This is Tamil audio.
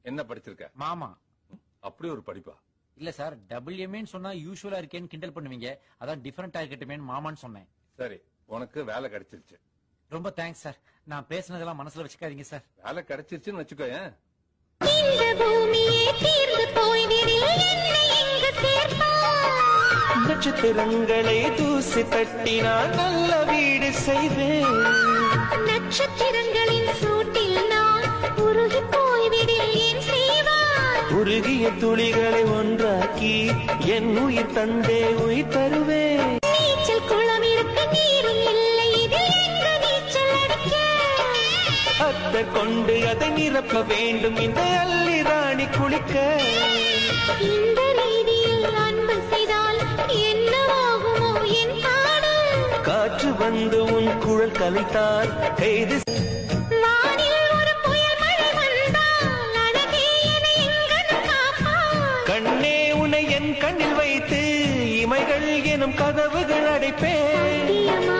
என்ன படிச்சிருக்க? மாமா. அப்படி ஒரு படிப்பா? இல்ல சார், WMAன்னு சொன்னா யூசுவலா இருக்கேன்னு கிண்டல் பண்ணுவீங்க, அதான் டிஃபரெண்டா இருக்கட்டுமேன்னு மாமான்னு சொன்னேன். சரி, உனக்கு வேலை கிடைச்சிருச்சு. ரொம்ப தேங்க்ஸ் சார். நான் பேசுனதெல்லாம் மனசுல வச்சுக்காதீங்க சார். வேலை கிடைச்சிருச்சுன்னு வச்சுக்கோ. இந்த பூமியே தீர்ந்து போய்விடில் என்னை எங்கு சேர்ப்பாய்? நட்சத்திரங்களை தூசி தட்டினால் நல்ல வீடு செய்வேன். நட்சத்திரங்களின் சூட்டில் நான் உருகி போய்விடில் ஏன் செய்வாய்? உருகிய துளிகளை ஒன்றாக்கி என் உயிர் தந்தே உயிர் தருவேன். நீச்சல் குளம் இருக்க நீரும் இல்லை, இதில் எங்கு நீச்சல் அடிக்க? அத்தை கொண்டு அதை நிரப்ப வேண்டும் இந்த அள்ளி ராணி குளிக்க. இந்த ரீதியில் அன்பு செய்தால் என்னவாகுமோ என் பாடு? காற்று வந்து உன் குழல் கலைத்தால் கைது. வானில் ஒரு புயல் மழை வந்தால் அழகே என்னை எங்கனம் காப்பாய்? கண்ணே உன்னை என் கண்ணில் வைத்து இமைகள் எனும் கதவுகள் அடைப்பேன். சத்தியமா